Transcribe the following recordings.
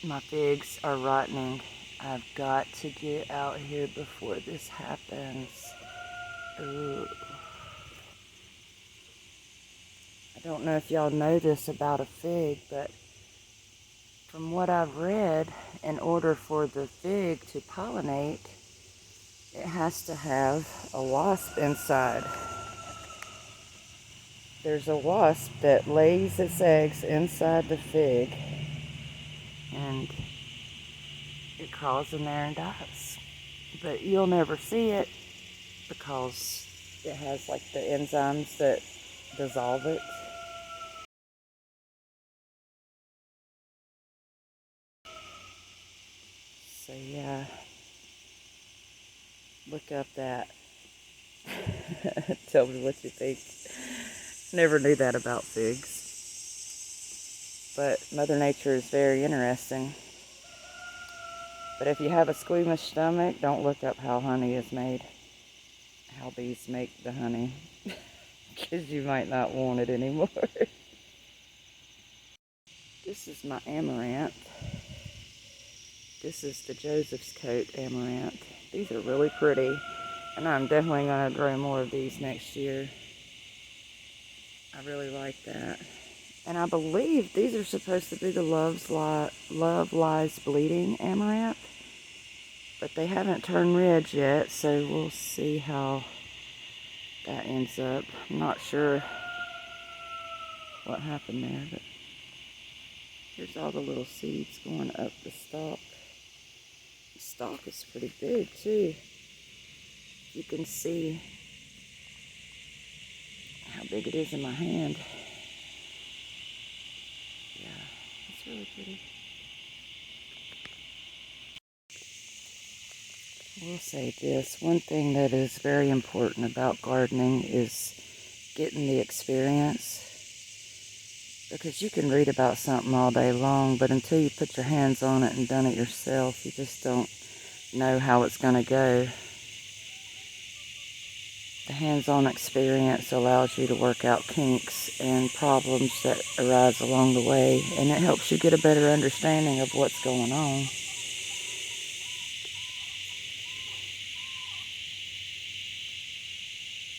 My figs are rotting. I've got to get out here before this happens. Ooh. I don't know if y'all know this about a fig, but from what I've read, in order for the fig to pollinate, it has to have a wasp inside. There's a wasp that lays its eggs inside the fig, and it crawls in there and dies. But you'll never see it because it has like the enzymes that dissolve it. So yeah, look up that. Tell me what you think. Never knew that about figs. But Mother Nature is very interesting. But if you have a squeamish stomach, don't look up how honey is made. How bees make the honey. Because you might not want it anymore. This is my amaranth. This is the Joseph's Coat amaranth. These are really pretty. And I'm definitely going to grow more of these next year. I really like that. And I believe these are supposed to be the Love Lies Bleeding amaranth. But they haven't turned red yet, so we'll see how that ends up. I'm not sure what happened there, but here's all the little seeds going up the stalk. The stalk is pretty big too. You can see how big it is in my hand. Yeah, it's really pretty. We'll say this, one thing that is very important about gardening is getting the experience. Because you can read about something all day long, but until you put your hands on it and done it yourself, you just don't know how it's going to go. The hands-on experience allows you to work out kinks and problems that arise along the way, and it helps you get a better understanding of what's going on.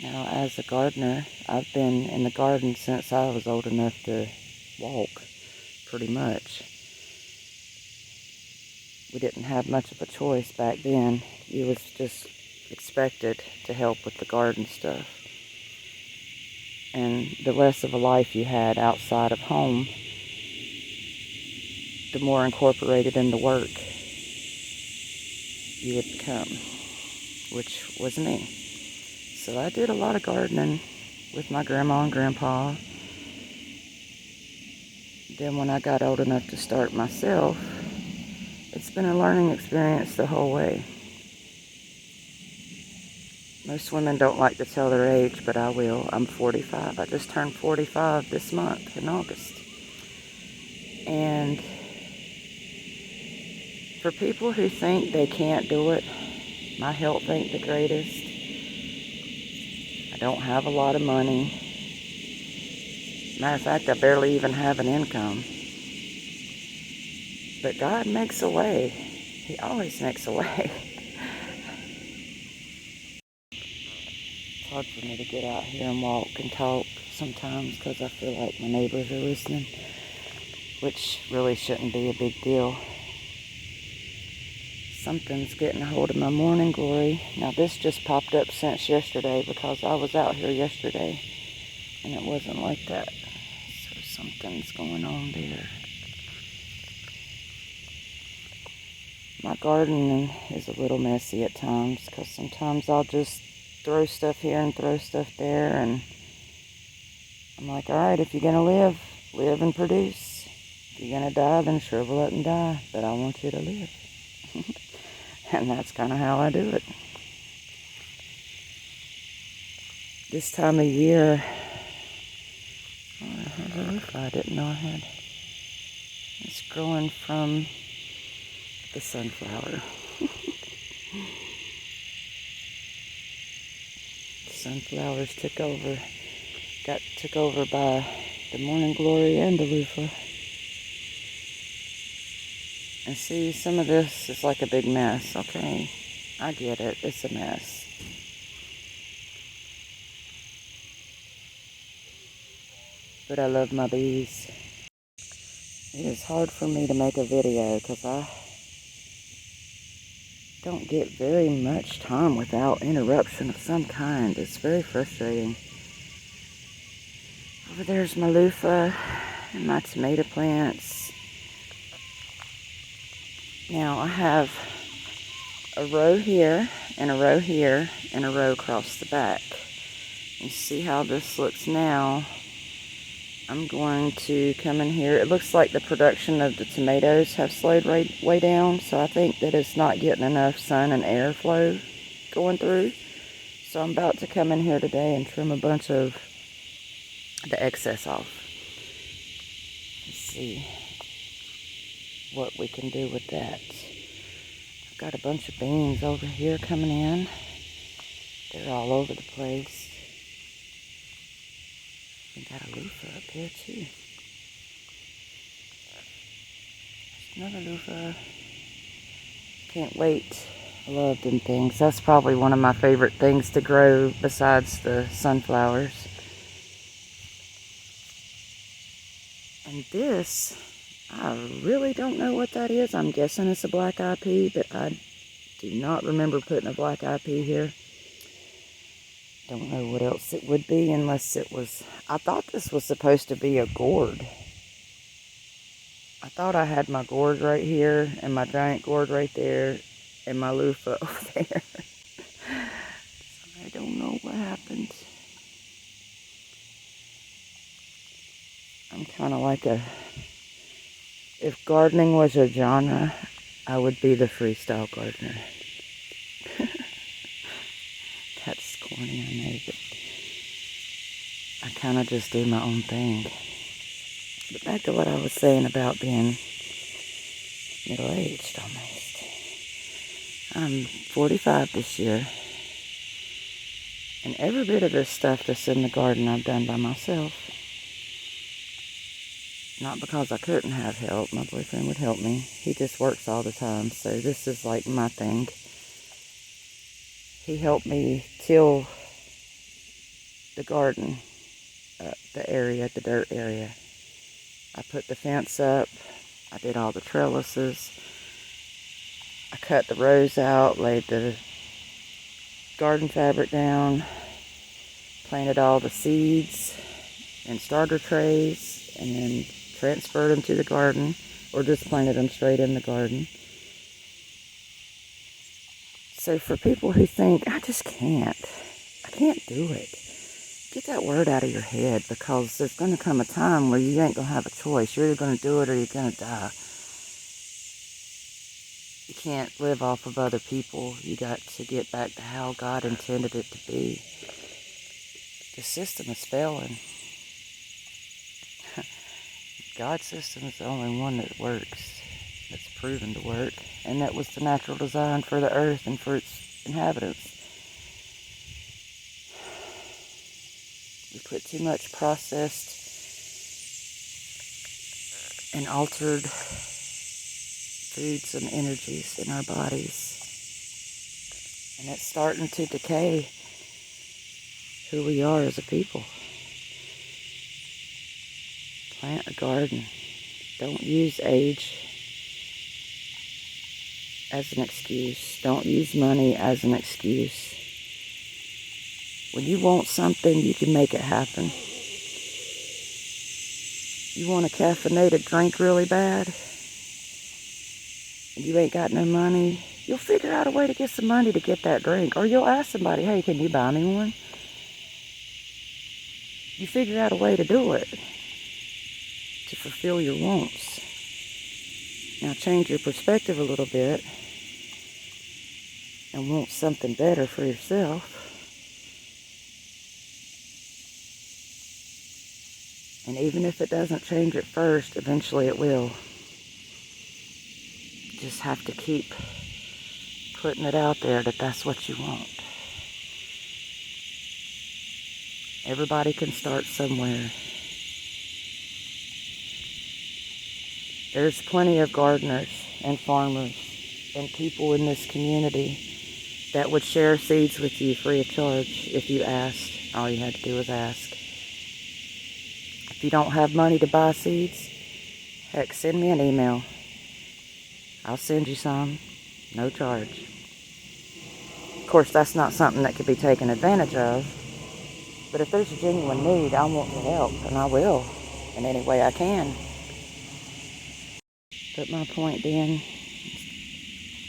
Now, as a gardener, I've been in the garden since I was old enough to walk, pretty much. We didn't have much of a choice back then. You was just expected to help with the garden stuff. And the less of a life you had outside of home, the more incorporated in the work you would become, which was me. So I did a lot of gardening with my grandma and grandpa. Then when I got old enough to start myself, it's been a learning experience the whole way. Most women don't like to tell their age, but I will. I'm 45. I just turned 45 this month in August. And for people who think they can't do it, my health ain't the greatest. I don't have a lot of money. Matter of fact, I barely even have an income. But God makes a way. He always makes a way. It's hard for me to get out here and walk and talk sometimes because I feel like my neighbors are listening, which really shouldn't be a big deal. Something's getting a hold of my morning glory. Now this just popped up since yesterday because I was out here yesterday and it wasn't like that. So something's going on there. My gardening is a little messy at times because sometimes I'll just throw stuff here and throw stuff there, and I'm like, alright, if you're going to live and produce. If you're going to die, then shrivel up and die, but I want you to live. And that's kind of how I do it. This time of year, oh, I have a leaf I didn't know I had. It's growing from the sunflower. Sunflowers took over by the morning glory and the loofah. And see, some of this is like a big mess, okay? I get it, it's a mess. But I love my bees. It is hard for me to make a video because I don't get very much time without interruption of some kind. It's very frustrating. Over there's my loofah and my tomato plants. Now I have a row here and a row here and a row across the back. You see how this looks now. I'm going to come in here. It looks like the production of the tomatoes have slowed way down, so I think that it's not getting enough sun and air flow going through. So I'm about to come in here today and trim a bunch of the excess off. Let's see what we can do with that. I've got a bunch of beans over here coming in. They're all over the place. We got a loofah up here too. There's another loofah. Can't wait. I love them things. That's probably one of my favorite things to grow besides the sunflowers. And this, I really don't know what that is. I'm guessing it's a black-eyed pea, but I do not remember putting a black-eyed pea here. Don't know what else it would be unless it was... I thought this was supposed to be a gourd. I thought I had my gourd right here and my giant gourd right there and my loofah over there. I don't know what happened. I'm kind of like a... If gardening was a genre, I would be the freestyle gardener. That's corny, I know, but I kind of just do my own thing. But back to what I was saying about being middle-aged almost. I'm 45 this year. And every bit of this stuff that's in the garden I've done by myself. Not because I couldn't have help. My boyfriend would help me. He just works all the time, so this is like my thing. He helped me till the garden, the area, the dirt area. I put the fence up. I did all the trellises. I cut the rows out, laid the garden fabric down, planted all the seeds in starter trays, and then transferred them to the garden, or just planted them straight in the garden. So for people who think, I can't do it, get that word out of your head, because there's going to come a time where you ain't going to have a choice. You're either going to do it or you're going to die. You can't live off of other people. You got to get back to how God intended it to be. The system is failing. God's system is the only one that works, that's proven to work, and that was the natural design for the earth and for its inhabitants. We put too much processed and altered foods and energies in our bodies, and it's starting to decay who we are as a people. Plant a garden. Don't use age as an excuse. Don't use money as an excuse. When you want something, you can make it happen. You want a caffeinated drink really bad, and you ain't got no money, you'll figure out a way to get some money to get that drink. Or you'll ask somebody, hey, can you buy me one? You figure out a way to do it, to fulfill your wants. Now change your perspective a little bit and want something better for yourself. And even if it doesn't change at first, eventually it will. You just have to keep putting it out there that that's what you want. Everybody can start somewhere. There's plenty of gardeners and farmers and people in this community that would share seeds with you free of charge if you asked. All you had to do was ask. If you don't have money to buy seeds, heck, send me an email. I'll send you some, no charge. Of course, that's not something that could be taken advantage of, but if there's a genuine need, I want to help, and I will in any way I can. But my point being,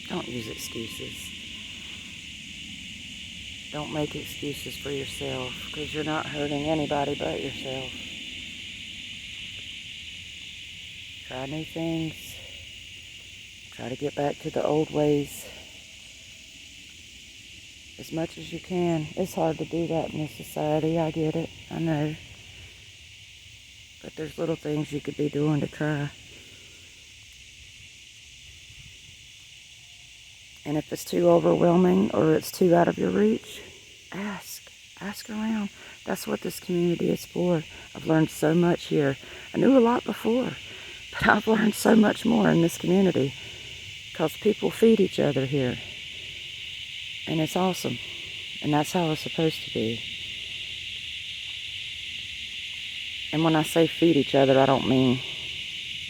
don't use excuses. Don't make excuses for yourself, because you're not hurting anybody but yourself. Try new things. Try to get back to the old ways as much as you can. It's hard to do that in this society. I get it. I know. But there's little things you could be doing to try. And if it's too overwhelming or it's too out of your reach, ask. Ask around. That's what this community is for. I've learned so much here. I knew a lot before, but I've learned so much more in this community because people feed each other here. And it's awesome. And that's how it's supposed to be. And when I say feed each other, I don't mean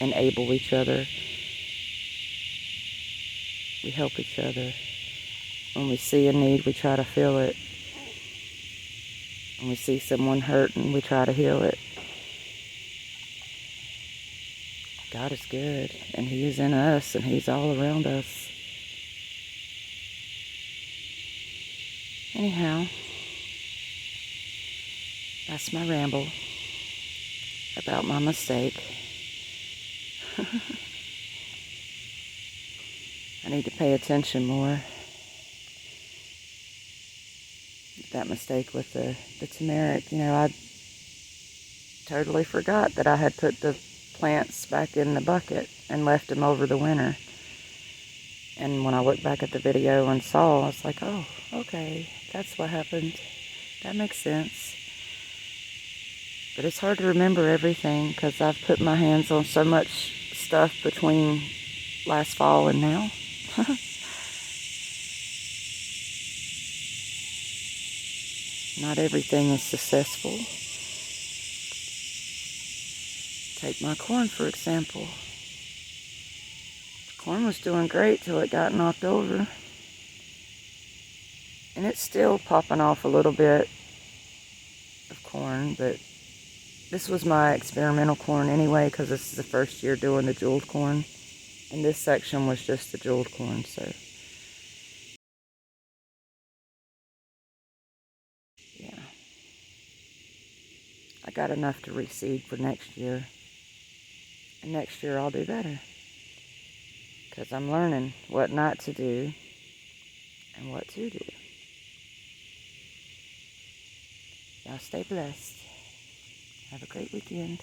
enable each other. We help each other. When we see a need, we try to fill it. When we see someone hurting, we try to heal it. God is good, and He is in us, and He's all around us. Anyhow, that's my ramble about my mistake. I need to pay attention more. That mistake with the turmeric, I totally forgot that I had put the plants back in the bucket and left them over the winter. And when I looked back at the video and saw, I was like, oh, okay, that's what happened. That makes sense. But it's hard to remember everything because I've put my hands on so much stuff between last fall and now. Not everything is successful. Take my corn, for example. The corn was doing great till it got knocked over. And it's still popping off a little bit of corn, but this was my experimental corn anyway, because this is the first year doing the jeweled corn. And this section was just the jeweled corn, so. Yeah. I got enough to reseed for next year. And next year I'll do better. Because I'm learning what not to do and what to do. Y'all stay blessed. Have a great weekend.